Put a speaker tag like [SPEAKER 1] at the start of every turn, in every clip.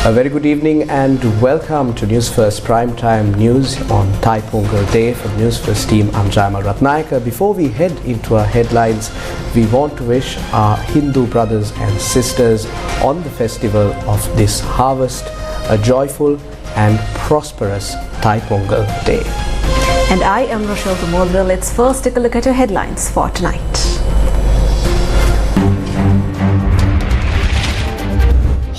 [SPEAKER 1] A very good evening and welcome to Newsfirst Primetime News on Thai Pongal Day. From Newsfirst team, I'm Jamal Ratnayaka. Before we head into our headlines, we want to wish our Hindu brothers and sisters on the festival of this harvest a joyful and prosperous Thai Pongal Day.
[SPEAKER 2] And I am Rochelle Tumodra. Let's first take a look at your headlines for tonight.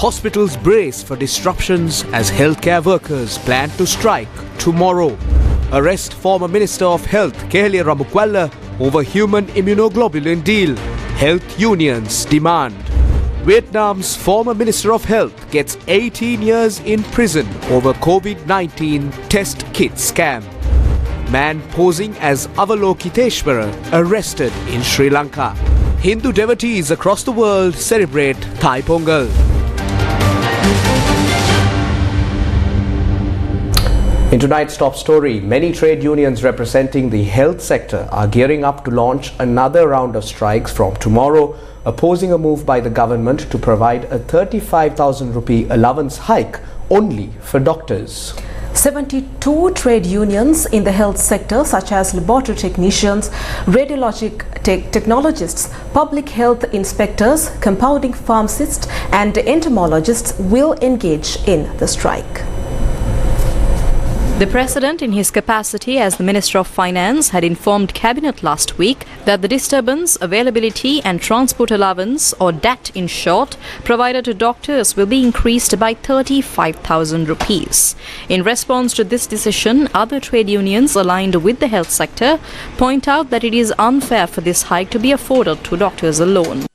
[SPEAKER 3] Hospitals brace for disruptions as healthcare workers plan to strike tomorrow. Arrest former Minister of Health Kehlia Ramukwala over human immunoglobulin deal. Health unions demand. Vietnam's former Minister of Health gets 18 years in prison over COVID-19 test kit scam. Man posing as Avalokiteshvara arrested in Sri Lanka. Hindu devotees across the world celebrate Thai Pongal.
[SPEAKER 1] In tonight's top story, many trade unions representing the health sector are gearing up to launch another round of strikes from tomorrow, opposing a move by the government to provide a 35,000 rupee allowance hike only for doctors.
[SPEAKER 2] 72 trade unions in the health sector, such as laboratory technicians, radiologic technologists, public health inspectors, compounding pharmacists and entomologists, will engage in the strike.
[SPEAKER 4] The President, in his capacity as the Minister of Finance, had informed Cabinet last week that the disturbance, availability and transport allowance, or DAT in short, provided to doctors will be increased by 35,000 rupees. In response to this decision, other trade unions aligned with the health sector point out that it is unfair for this hike to be afforded to doctors alone.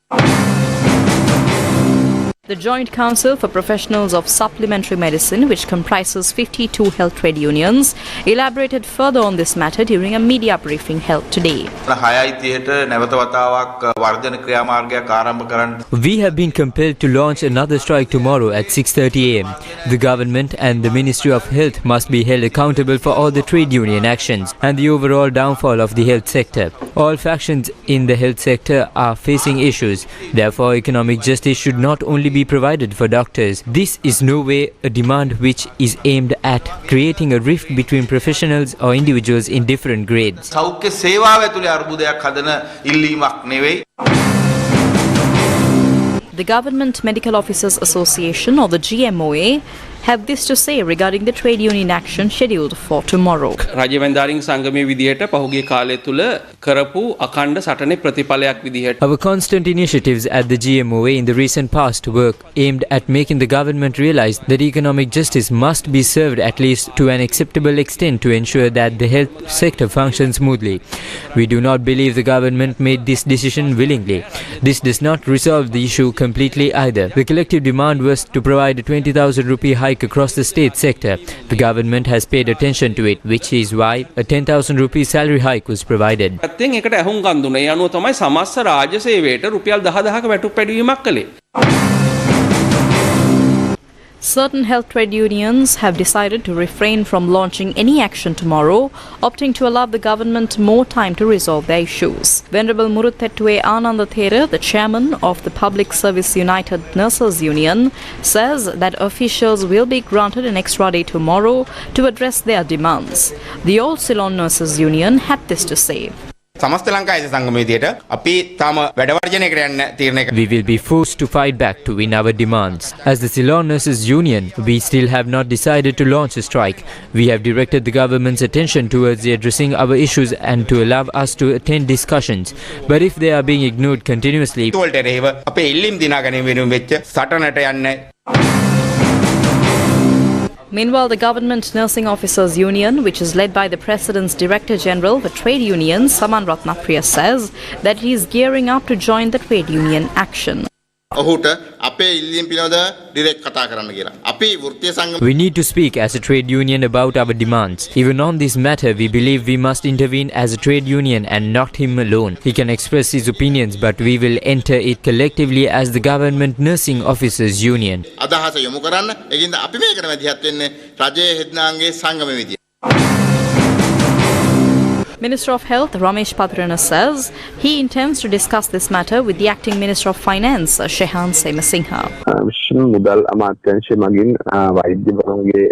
[SPEAKER 4] The Joint Council for Professionals of Supplementary Medicine, which comprises 52 health trade unions, elaborated further on this matter during a media briefing held today.
[SPEAKER 5] We have been compelled to launch another strike tomorrow at 6:30 am. The government and the Ministry of Health must be held accountable for all the trade union actions and the overall downfall of the health sector. All factions in the health sector are facing issues. Therefore, economic justice should not only be provided for doctors. This is no way a demand which is aimed at creating a rift between professionals or individuals in different grades.
[SPEAKER 4] The Government Medical Officers Association, or the GMOA, have this to say regarding the trade union action scheduled for tomorrow.
[SPEAKER 5] Our constant initiatives at the GMOA in the recent past were aimed at making the government realize that economic justice must be served at least to an acceptable extent to ensure that the health sector functions smoothly. We do not believe the government made this decision willingly. This does not resolve the issue completely either. The collective demand was to provide a 20,000 rupee hike across the state sector. The government has paid attention to it, which is why a 10,000 rupee salary hike was provided.
[SPEAKER 4] Certain health trade unions have decided to refrain from launching any action tomorrow, opting to allow the government more time to resolve their issues. Venerable Muruthettuwe Anandathera, the chairman of the Public Service United Nurses Union, says that officials will be granted an extra day tomorrow to address their demands. The All Ceylon Nurses Union had this to say.
[SPEAKER 5] We will be forced to fight back to win our demands. As the Ceylon Nurses Union, we still have not decided to launch a strike. We have directed the government's attention towards addressing our issues and to allow us to attend discussions. But if they are being ignored continuously,
[SPEAKER 4] Meanwhile, the Government Nursing Officers Union, which is led by the President's Director General for Trade Unions, Saman Ratnapriya, says that he is gearing up to join the trade union action.
[SPEAKER 5] We need to speak as a trade union about our demands. Even on this matter, we believe we must intervene as a trade union and not him alone. He can express his opinions, but we will enter it collectively as the Government Nursing Officers Union.
[SPEAKER 4] Minister of Health Ramesh Patrana says he intends to discuss this matter with the acting Minister of Finance Shehan Semasingha.
[SPEAKER 6] මුදල් අමාත්‍යාංශය මගින් වෛද්‍යවරුන්ගේ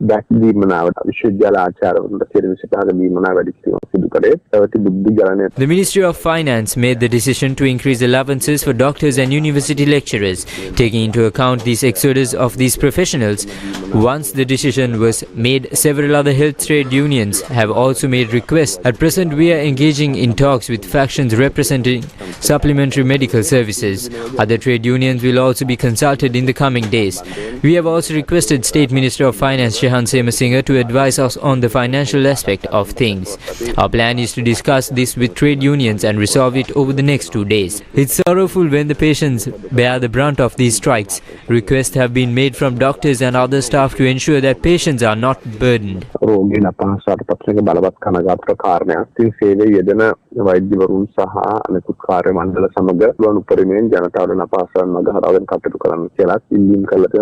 [SPEAKER 6] දැක්වීමනාවට විශ්වවිද්‍යාල ආචාර්යවරුන්ට සිරවිසටහක දීමනා වැඩි කිරීම සිදු කරේ. පැවති බුද්ධි ගණනය.
[SPEAKER 5] The Ministry of Finance made the decision to increase allowances for doctors and university lecturers, taking into account these exodus of these professionals. Once the decision was made, several other health trade unions have also made requests. At present, we are engaging in talks with factions representing supplementary medical services. Other trade unions will also be consulted in the coming days. We have also requested State Minister of Finance Shehan Semasingha to advise us on the financial aspect of things. Our plan is to discuss this with trade unions and resolve it over the next 2 days. It's sorrowful when the patients bear the brunt of these strikes. Requests have been made from doctors and other staff to ensure that patients are not burdened.
[SPEAKER 6] රෝගීන් අපහසුතාවට පත්වන බලවත් කනගාටුක කාරණයක්. ඉතින් සේවයේ යෙදෙන වෛද්‍යවරුන් සහ අනෙකුත් කාර්ය මණ්ඩල සමග ලුණු පරිමේන් ජනතාවට අපහසුතාවන් මගහරවගෙන කටයුතු කරන්න කියලා ඉල්ලීම් කළා.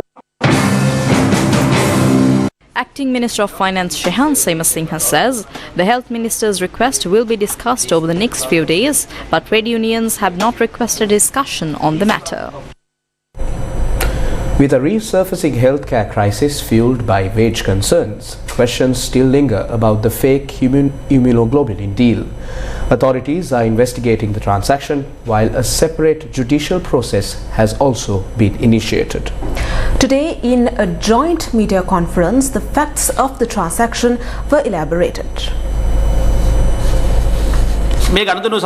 [SPEAKER 4] Acting Minister of Finance Shehan Semasingha says the Health Minister's request will be discussed over the next few days, but trade unions have not requested discussion on the matter.
[SPEAKER 1] With a resurfacing healthcare crisis fueled by wage concerns, questions still linger about the fake immunoglobulin deal. Authorities are investigating the transaction, while a separate judicial process has also been initiated.
[SPEAKER 2] Today, in a joint media conference, the facts of the transaction were elaborated.
[SPEAKER 5] Evidence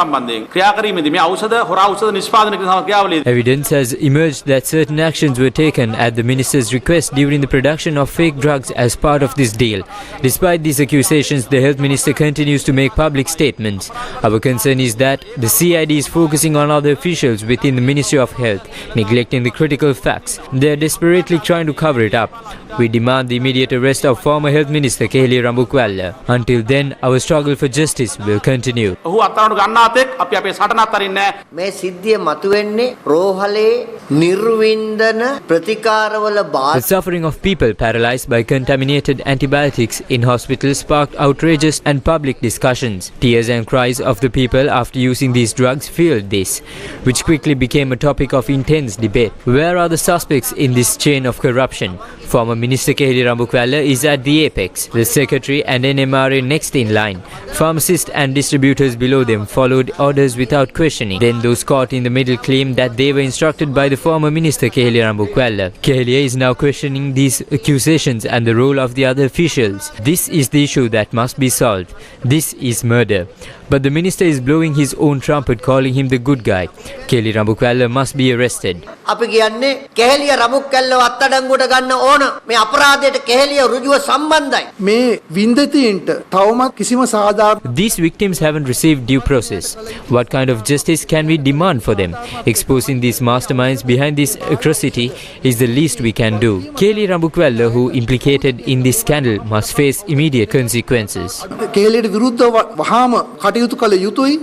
[SPEAKER 5] has emerged that certain actions were taken at the minister's request during the production of fake drugs as part of this deal. Despite these accusations, the health minister continues to make public statements. Our concern is that the CID is focusing on other officials within the Ministry of Health, neglecting the critical facts. They are desperately trying to cover it up. We demand the immediate arrest of former Health Minister Keheliya Rambukwalla. Until then, our struggle for justice will continue.
[SPEAKER 7] මේ සිද්ධිය මතුවෙන්නේ රෝහලේ නිර්වින්දන ප්‍රතිකාරවල
[SPEAKER 5] The suffering of people paralyzed by contaminated antibiotics in hospitals sparked outrageous and public discussions. Tears and cries of the people after using these drugs fueled this, which quickly became a topic of intense debate. Where are the suspects in this chain of corruption? Former Minister Keheliya Rambukwalla is at the apex, the secretary and NMRA next in line. Pharmacists and distributors below them followed orders without questioning. Then those caught in the middle claimed that they were instructed by the former Minister Keheliya Rambukwalla. Keheliya is now questioning these accusations and the role of the other officials. This is the issue that must be solved. This is murder. But the minister is blowing his own trumpet, calling him the good guy. Keheliya Rambukwalla must be arrested.
[SPEAKER 7] අපි කියන්නේ කෙහෙලිය රමුක්කල්ලව අත්අඩංගුවට ගන්න ඕන. මේ අපරාධයට කෙහෙලිය ඍජුව සම්බන්ධයි.
[SPEAKER 8] මේ වින්දිතයින්ට තවමත් කිසිම සාධාරණ
[SPEAKER 5] These victims haven't received due process. What kind of justice can we demand for them? Exposing these masterminds behind this atrocity is the least we can do. Keheliya Rambukwalla, who implicated in this scandal, must face immediate consequences.
[SPEAKER 8] කෙහෙලියට විරුද්ධව වහාම කටයුතු කළ යුතුයි.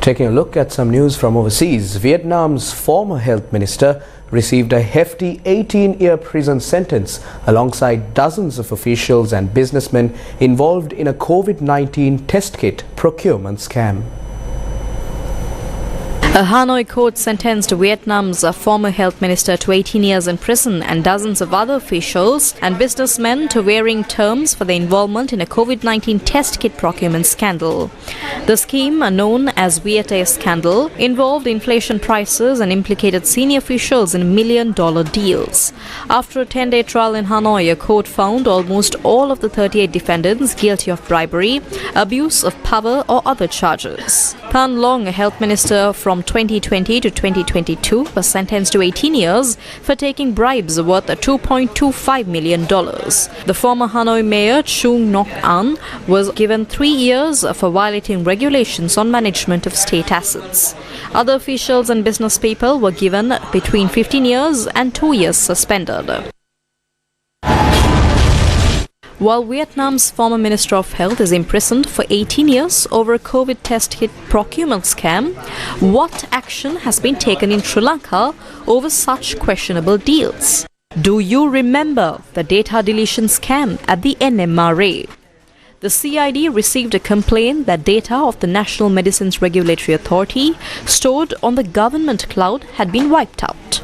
[SPEAKER 1] Taking a look at some news from overseas, Vietnam's former health minister received a hefty 18-year prison sentence alongside dozens of officials and businessmen involved in a COVID-19 test kit procurement scam.
[SPEAKER 4] A Hanoi court sentenced Vietnam's former health minister to 18 years in prison and dozens of other officials and businessmen to varying terms for their involvement in a COVID-19 test kit procurement scandal. The scheme, known as Viet scandal, involved inflation prices and implicated senior officials in million-dollar deals. After a 10-day trial in Hanoi, a court found almost all of the 38 defendants guilty of bribery, abuse of power or other charges. Tan Long, a health minister from 2020 to 2022, was sentenced to 18 years for taking bribes worth $2.25 million. The former Hanoi mayor, Chung Nok An, was given 3 years for violating regulations on management of state assets. Other officials and business people were given between 15 years and 2 years suspended. While Vietnam's former Minister of Health is imprisoned for 18 years over a COVID test kit procurement scam, what action has been taken in Sri Lanka over such questionable deals? Do you remember the data deletion scam at the NMRA? the CID received a complaint that data of the National Medicines Regulatory Authority stored on the government cloud had been wiped out.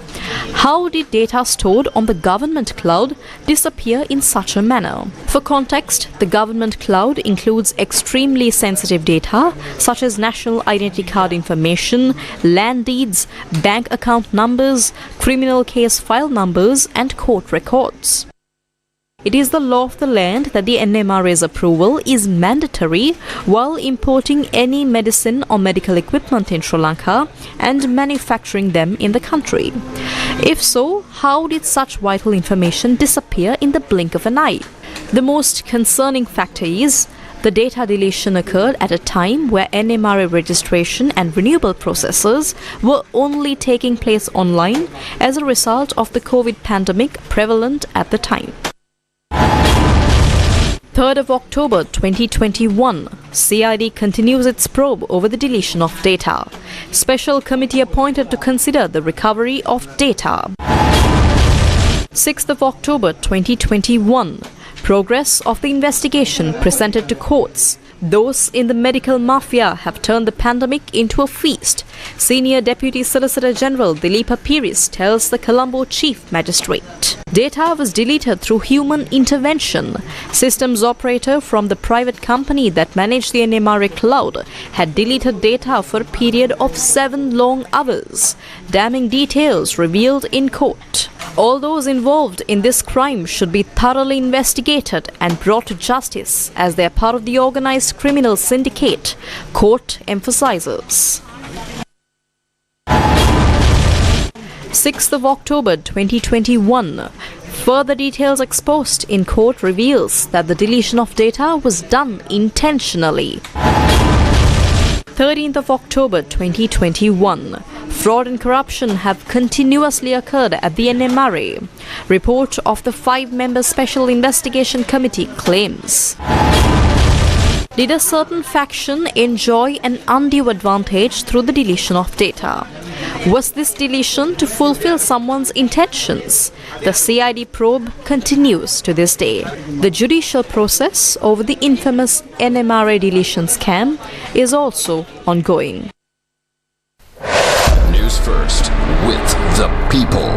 [SPEAKER 4] How did data stored on the government cloud disappear in such a manner? For context, the government cloud includes extremely sensitive data such as national identity card information, land deeds, bank account numbers, criminal case file numbers, and court records. It is the law of the land that the NMRA's approval is mandatory while importing any medicine or medical equipment in Sri Lanka and manufacturing them in the country. If so, how did such vital information disappear in the blink of an eye? The most concerning factor is the data deletion occurred at a time where NMRA registration and renewal processes were only taking place online as a result of the COVID pandemic prevalent at the time. 3rd of October 2021, CID continues its probe over the deletion of data. Special committee appointed to consider the recovery of data. 6th of October 2021, progress of the investigation presented to courts. Those in the medical mafia have turned the pandemic into a feast. Senior Deputy Solicitor General Dileepa Piris tells the Colombo Chief Magistrate. Data was deleted through human intervention. Systems operator from the private company that managed the NMRA cloud had deleted data for a period of 7 long hours. Damning details revealed in court. All those involved in this crime should be thoroughly investigated and brought to justice as they are part of the organized criminal syndicate, court emphasizes. 6th of October 2021. Further details exposed in court reveals that the deletion of data was done intentionally. 13th of October 2021. Fraud and corruption have continuously occurred at the NMRA. Report of the 5-member Special Investigation Committee claims. Did a certain faction enjoy an undue advantage through the deletion of data? Was this deletion to fulfill someone's intentions? The CID probe continues to this day. The judicial process over the infamous NMRA deletion scam is also ongoing.
[SPEAKER 9] Newsfirst with the people.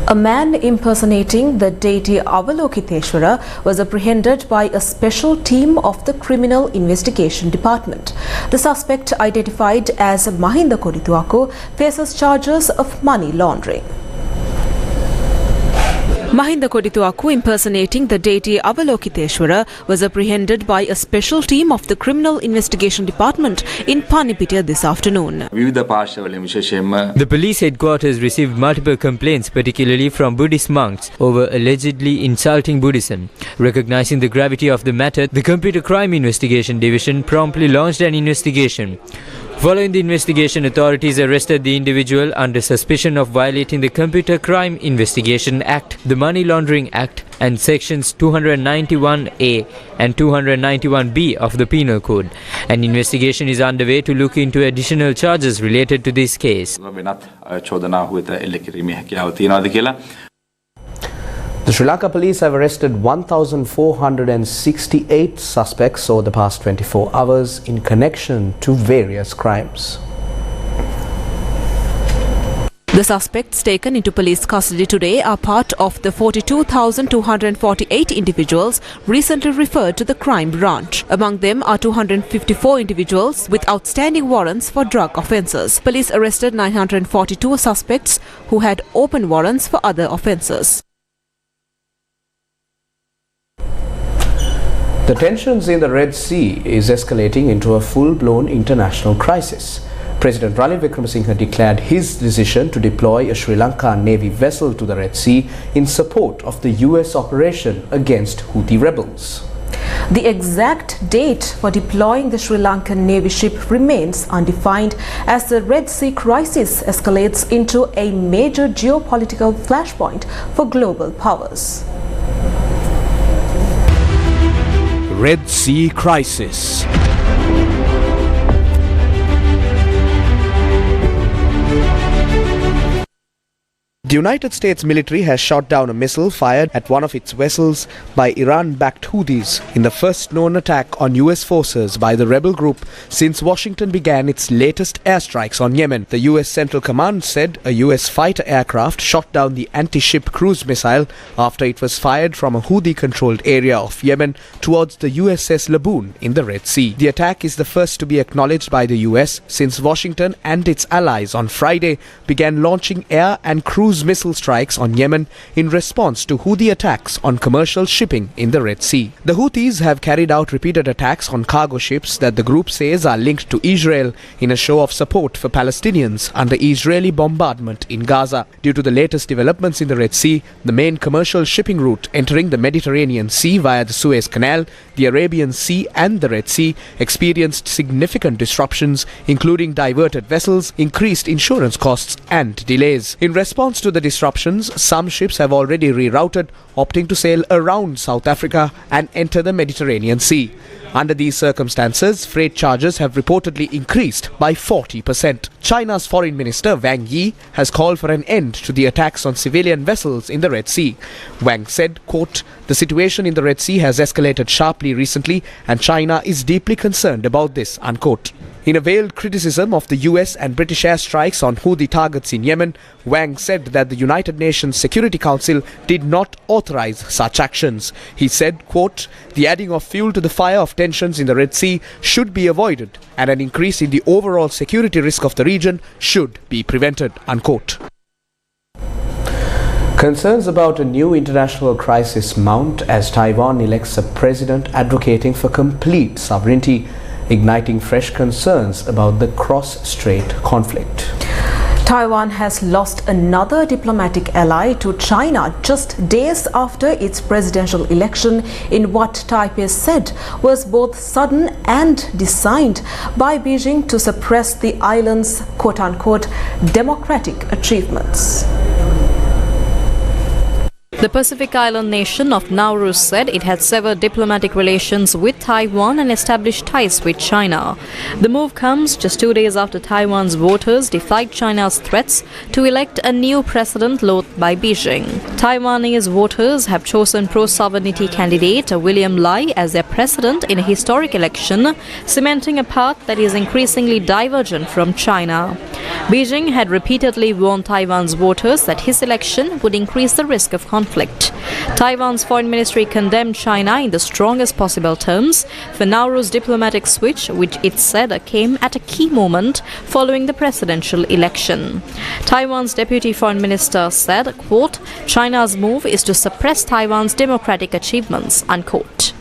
[SPEAKER 2] A man impersonating the deity Avalokiteshwara was apprehended by a special team of the Criminal Investigation Department. The suspect, identified as Mahinda Kodituaku, faces charges of money laundering. Mahinda Kodituaku, impersonating the deity Avalokiteshwara, was apprehended by a special team of the Criminal Investigation Department in Panipitiya this afternoon.
[SPEAKER 5] The police headquarters received multiple complaints, particularly from Buddhist monks, over allegedly insulting Buddhism. Recognizing the gravity of the matter, the Computer Crime Investigation Division promptly launched an investigation. Following the investigation, authorities arrested the individual under suspicion of violating the Computer Crime Investigation Act, the Money Laundering Act, and sections 291A and 291B of the Penal Code. An investigation is underway to look into additional charges related to this case.
[SPEAKER 1] The Sri Lanka police have arrested 1,468 suspects over the past 24 hours in connection to various crimes.
[SPEAKER 2] The suspects taken into police custody today are part of the 42,248 individuals recently referred to the crime branch. Among them are 254 individuals with outstanding warrants for drug offences. Police arrested 942 suspects who had open warrants for other offences.
[SPEAKER 1] The tensions in the Red Sea is escalating into a full-blown international crisis. President Ranil Wickremesinghe declared his decision to deploy a Sri Lanka Navy vessel to the Red Sea in support of the US operation against Houthi rebels.
[SPEAKER 2] The exact date for deploying the Sri Lankan Navy ship remains undefined as the Red Sea crisis escalates into a major geopolitical flashpoint for global powers.
[SPEAKER 3] Red Sea crisis. The United States military has shot down a missile fired at one of its vessels by Iran-backed Houthis in the first known attack on US forces by the rebel group since Washington began its latest airstrikes on Yemen. The US Central Command said a US fighter aircraft shot down the anti-ship cruise missile after it was fired from a Houthi-controlled area of Yemen towards the USS Laboon in the Red Sea. The attack is the first to be acknowledged by the US since Washington and its allies on Friday began launching air and cruise missile strikes on Yemen in response to Houthi attacks on commercial shipping in the Red Sea. The Houthis have carried out repeated attacks on cargo ships that the group says are linked to Israel in a show of support for Palestinians under Israeli bombardment in Gaza. Due to the latest developments in the Red Sea, the main commercial shipping route entering the Mediterranean Sea via the Suez Canal, the Arabian Sea and the Red Sea experienced significant disruptions, including diverted vessels, increased insurance costs and delays. In response to the disruptions, some ships have already rerouted, opting to sail around South Africa and enter the Mediterranean Sea. Under these circumstances, freight charges have reportedly increased by 40%. China's Foreign Minister Wang Yi has called for an end to the attacks on civilian vessels in the Red Sea. Wang said, quote, "The situation in the Red Sea has escalated sharply recently and China is deeply concerned about this," unquote. In a veiled criticism of the US and British airstrikes on Houthi targets in Yemen, Wang said that the United Nations Security Council did not authorize such actions. He said, quote, "The adding of fuel to the fire of tensions in the Red Sea should be avoided and an increase in the overall security risk of the region should be prevented," unquote.
[SPEAKER 1] Concerns about a new international crisis mount as Taiwan elects a president advocating for complete sovereignty, igniting fresh concerns about the cross-strait conflict.
[SPEAKER 2] Taiwan has lost another diplomatic ally to China just days after its presidential election in what Taipei said was both sudden and designed by Beijing to suppress the island's quote-unquote democratic achievements.
[SPEAKER 4] The Pacific Island nation of Nauru said it had severed diplomatic relations with Taiwan and established ties with China. The move comes just 2 days after Taiwan's voters defied China's threats to elect a new president loathed by Beijing. Taiwanese voters have chosen pro-sovereignty candidate William Lai as their president in a historic election, cementing a path that is increasingly divergent from China. Beijing had repeatedly warned Taiwan's voters that his election would increase the risk of conflict. Taiwan's foreign ministry condemned China in the strongest possible terms for Nauru's diplomatic switch, which it said came at a key moment following the presidential election. Taiwan's deputy foreign minister said, quote, "China's move is to suppress Taiwan's democratic achievements," unquote.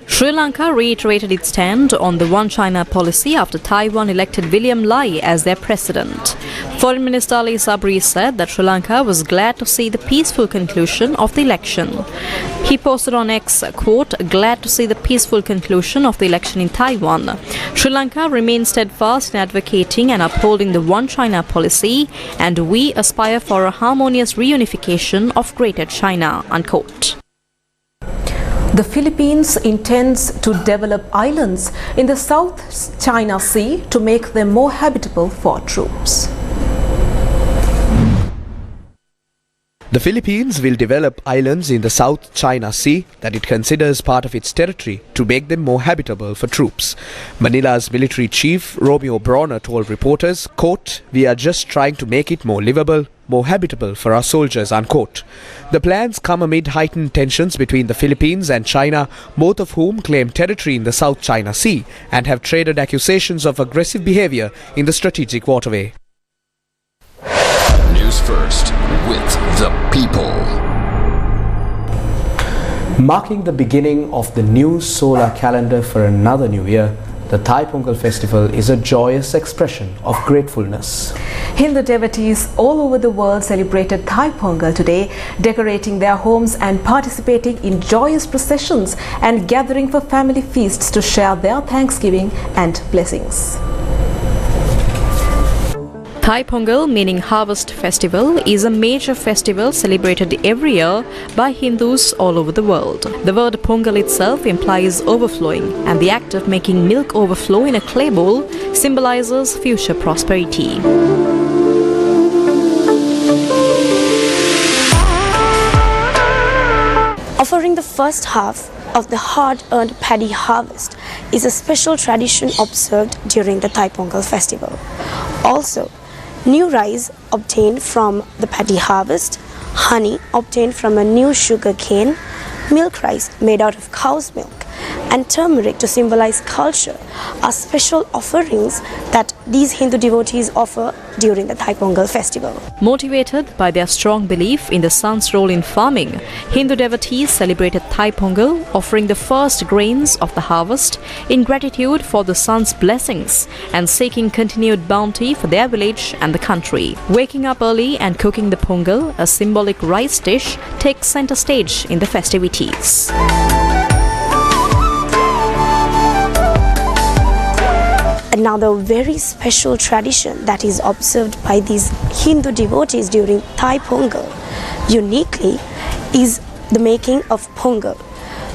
[SPEAKER 4] Sri Lanka reiterated its stand on the One China policy after Taiwan elected William Lai as their president. Foreign Minister Ali Sabri said that Sri Lanka was glad to see the peaceful conclusion of the election. He posted on X, quote, "Glad to see the peaceful conclusion of the election in Taiwan. Sri Lanka remains steadfast in advocating and upholding the One China policy, and we aspire for a harmonious reunification of Greater China," unquote.
[SPEAKER 2] The Philippines intends to develop islands in the South China Sea to make them more habitable for troops.
[SPEAKER 3] The Philippines will develop islands in the South China Sea that it considers part of its territory to make them more habitable for troops. Manila's military chief, Romeo Brawner, told reporters, quote, "We are just trying to make it more livable, more habitable for our soldiers," unquote. The plans come amid heightened tensions between the Philippines and China, both of whom claim territory in the South China Sea and have traded accusations of aggressive behavior in the strategic waterway.
[SPEAKER 9] Newsfirst with the people.
[SPEAKER 1] Marking the beginning of the new solar calendar for another new year, the Thai Pongal Festival is a joyous expression of gratefulness.
[SPEAKER 2] Hindu devotees all over the world celebrated Thai Pongal today, decorating their homes and participating in joyous processions and gathering for family feasts to share their thanksgiving and blessings.
[SPEAKER 4] Thai Pongal, meaning Harvest Festival, is a major festival celebrated every year by Hindus all over the world. The word Pongal itself implies overflowing, and the act of making milk overflow in a clay bowl symbolizes future prosperity.
[SPEAKER 10] Offering the first half of the hard-earned paddy harvest is a special tradition observed during the Thai Pongal Festival. Also, new rice obtained from the paddy harvest, honey obtained from a new sugar cane, milk rice made out of cow's milk, and turmeric to symbolize culture are special offerings that these Hindu devotees offer during the Thai Pongal Festival.
[SPEAKER 4] Motivated by their strong belief in the sun's role in farming, Hindu devotees celebrated Thai Pongal, offering the first grains of the harvest in gratitude for the sun's blessings and seeking continued bounty for their village and the country. Waking up early and cooking the Pongal, a symbolic rice dish, takes center stage in the festivities.
[SPEAKER 10] Another very special tradition that is observed by these Hindu devotees during Thai Pongal uniquely is the making of Pongal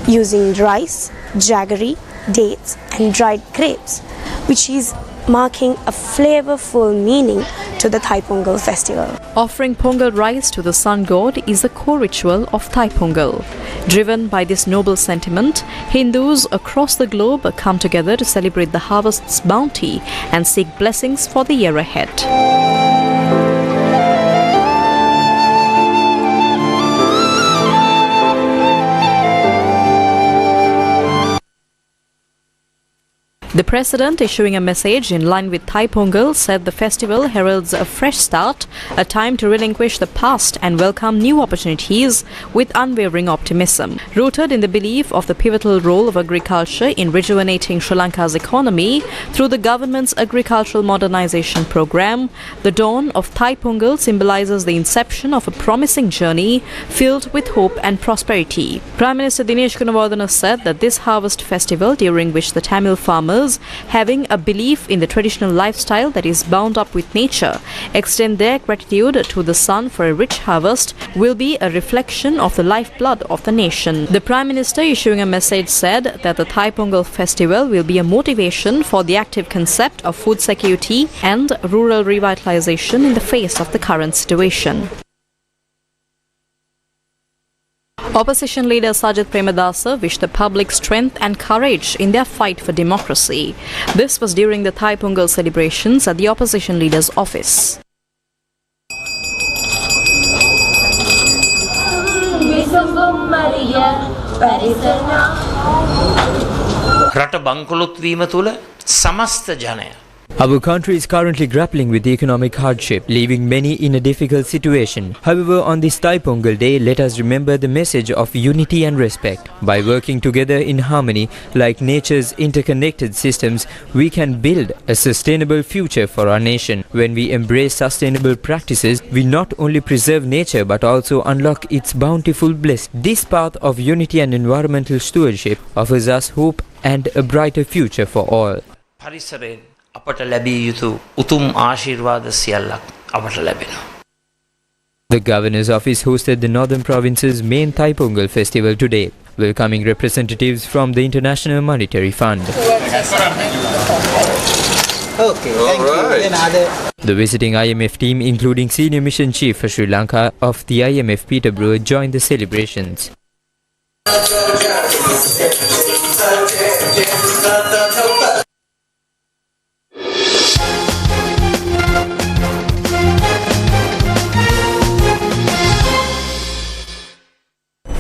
[SPEAKER 10] using rice, jaggery, dates and dried grapes, which is marking a flavorful meaning to the Thai Pongal festival.
[SPEAKER 4] Offering Pongal rice to the sun god is the core ritual of Thai Pongal. Driven by this noble sentiment, Hindus across the globe come together to celebrate the harvest's bounty and seek blessings for the year ahead. The President, issuing a message in line with Thai Pongal, said the festival heralds a fresh start, a time to relinquish the past and welcome new opportunities with unwavering optimism. Rooted in the belief of the pivotal role of agriculture in rejuvenating Sri Lanka's economy through the government's agricultural modernization program, the dawn of Thai Pongal symbolizes the inception of a promising journey filled with hope and prosperity. Prime Minister Dinesh Gunawardena said that this harvest festival, during which the Tamil farmers having a belief in the traditional lifestyle that is bound up with nature, extend their gratitude to the sun for a rich harvest, will be a reflection of the lifeblood of the nation. The Prime Minister, issuing a message, said that the Thai Pongal festival will be a motivation for the active concept of food security and rural revitalization in the face of the current situation. Opposition leader Sajith Premadasa wished the public strength and courage in their fight for democracy. This was during the Thai Pongal celebrations at the opposition leader's office.
[SPEAKER 11] රට බංකොලොත් වීම තුළ සමස්ත ජනය
[SPEAKER 5] Our country is currently grappling with economic hardship, leaving many in a difficult situation. However, on this Thai Pongal Day, let us remember the message of unity and respect. By working together in harmony, like nature's interconnected systems, we can build a sustainable future for our nation. When we embrace sustainable practices, we not only preserve nature but also unlock its bountiful bliss. This path of unity and environmental stewardship offers us hope and a brighter future for all.
[SPEAKER 11] අපට ලැබිය යුතු උතුම් ආශිර්වාද සියල්ලක් අපට ලැබෙනවා.
[SPEAKER 5] The Governor's Office hosted the Northern Province's main Thai Pongal festival today, welcoming representatives from the International Monetary Fund. The visiting IMF team, including Senior Mission Chief for Sri Lanka of the IMF Peter Brewer, joined the celebrations.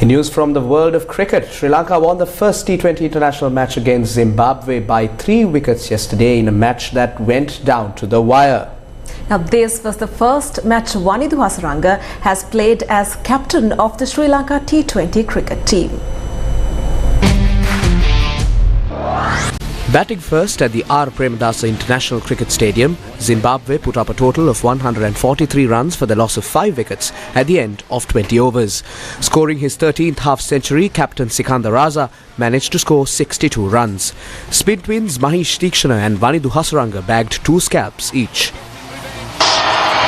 [SPEAKER 1] In news from the world of cricket, Sri Lanka won the first T20 international match against Zimbabwe by 3 wickets yesterday in a match that went down to the wire.
[SPEAKER 2] Now, this was the first match Wanidhu Hasaranga has played as captain of the Sri Lanka T20 cricket team.
[SPEAKER 3] Batting first at the R. Premadasa International Cricket Stadium, Zimbabwe put up a total of 143 runs for the loss of 5 wickets at the end of 20 overs. Scoring his 13th half-century, captain Sikandar Raza managed to score 62 runs. Spin twins Mahesh Tikshana and Wanidhu Hasaranga bagged 2 scalps each.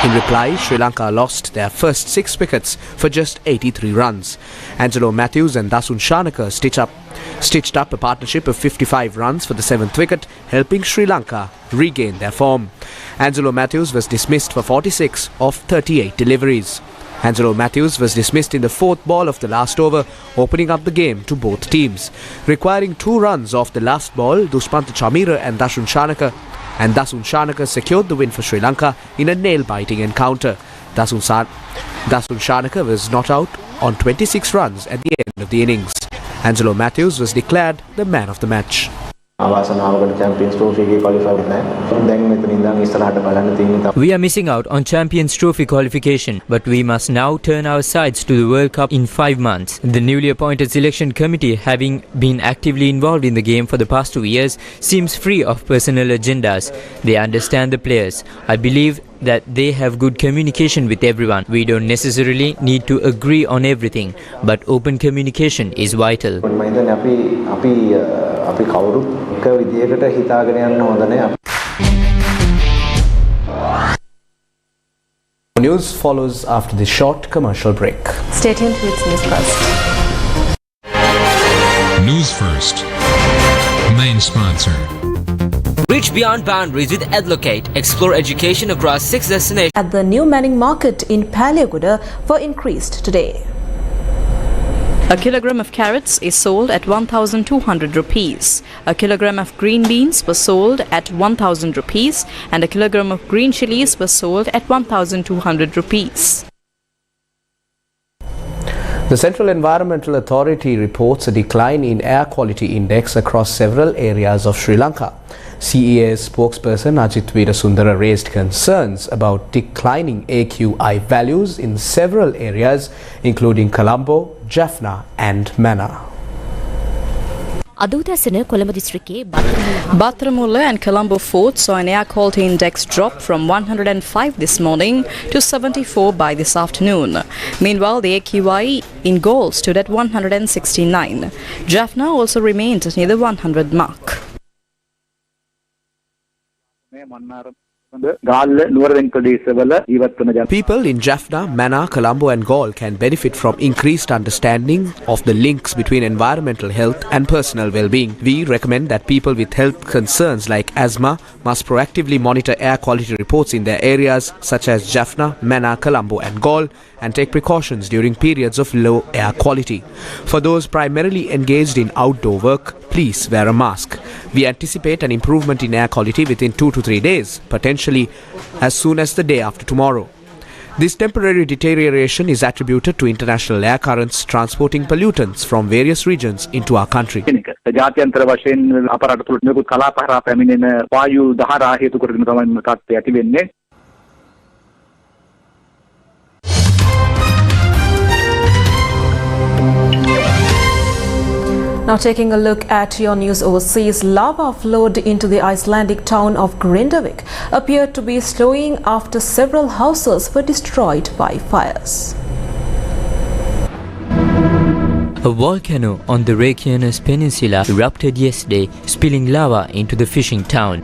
[SPEAKER 3] In reply, Sri Lanka lost their first 6 wickets for just 83 runs. Angelo Matthews and Dasun Shanaka stitched up a partnership of 55 runs for the 7th wicket, helping Sri Lanka regain their form. Angelo Matthews was dismissed for 46 of 38 deliveries. Angelo Matthews was dismissed in the fourth ball of the last over, opening up the game to both teams. Requiring 2 runs off the last ball, Dushmantha Chamira and Dasun Shanaka secured the win for Sri Lanka in a nail-biting encounter. Dasun Shanaka was not out on 26 runs at the end of the innings. Angelo Matthews was declared the man of the match.
[SPEAKER 5] We are missing out on Champions Trophy qualification, but we must now turn our sights to the World Cup in 5 months. The newly appointed selection committee, having been actively involved in the game for the past 2 years, seems free of personal agendas. They understand the players. I believe that they have good communication with everyone. We don't necessarily need to agree on everything, but open communication is vital.
[SPEAKER 1] News follows after this short commercial break.
[SPEAKER 2] Stay tuned with Newsfirst.
[SPEAKER 12] Newsfirst, main sponsor.
[SPEAKER 13] Reach beyond boundaries with Adlocate. Explore education across 6 destinations.
[SPEAKER 2] At the new Manning Market in Paliaguda were increased today.
[SPEAKER 4] A kilogram of carrots is sold at 1,200 rupees. A kilogram of green beans was sold at 1,000 rupees and a kilogram of green chilies was sold at 1,200 rupees.
[SPEAKER 1] The Central Environmental Authority reports a decline in air quality index across several areas of Sri Lanka. CEA's spokesperson Ajit Veerasundara raised concerns about declining AQI values in several areas including Colombo, Jaffna and Mannar.
[SPEAKER 4] Bathramulla and Colombo Fort saw an air quality index drop from 105 this morning to 74 by this afternoon. Meanwhile, the AQI in Galle stood at 169. Jaffna also remained near the 100 mark.
[SPEAKER 3] People in Jaffna, Mannar, Colombo and Galle can benefit from increased understanding of the links between environmental health and personal well-being. We recommend that people with health concerns like asthma must proactively monitor air quality reports in their areas such as Jaffna, Mannar, Colombo and Galle and take precautions during periods of low air quality. For those primarily engaged in outdoor work, please wear a mask. We anticipate an improvement in air quality within 2 to 3 days, potentially as soon as the day after tomorrow. This temporary deterioration is attributed to international air currents transporting pollutants from various regions into our country.
[SPEAKER 2] Now taking a look at your news overseas, lava flowed into the Icelandic town of Grindavik appeared to be slowing after several houses were destroyed by fires.
[SPEAKER 5] A volcano on the Reykjanes Peninsula erupted yesterday, spilling lava into the fishing town.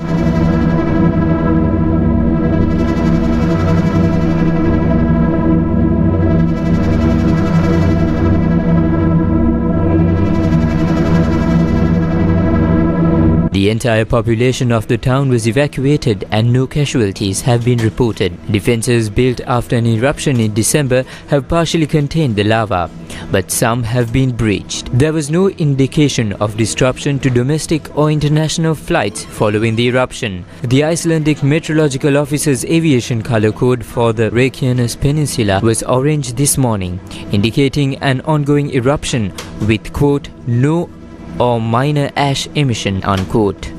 [SPEAKER 5] The entire population of the town was evacuated and no casualties have been reported. Defences built after an eruption in December have partially contained the lava, but some have been breached. There was no indication of disruption to domestic or international flights following the eruption. The Icelandic Meteorological Office's aviation colour code for the Reykjanes Peninsula was orange this morning, indicating an ongoing eruption with, quote, no or minor ash emission, unquote.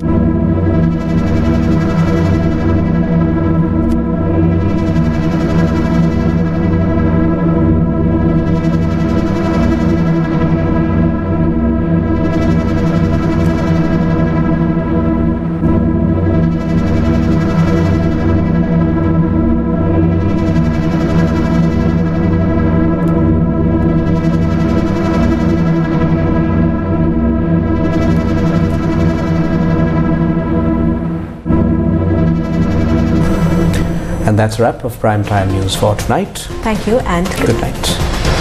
[SPEAKER 1] And that's a wrap of Primetime News for tonight.
[SPEAKER 2] Thank you and
[SPEAKER 1] good night.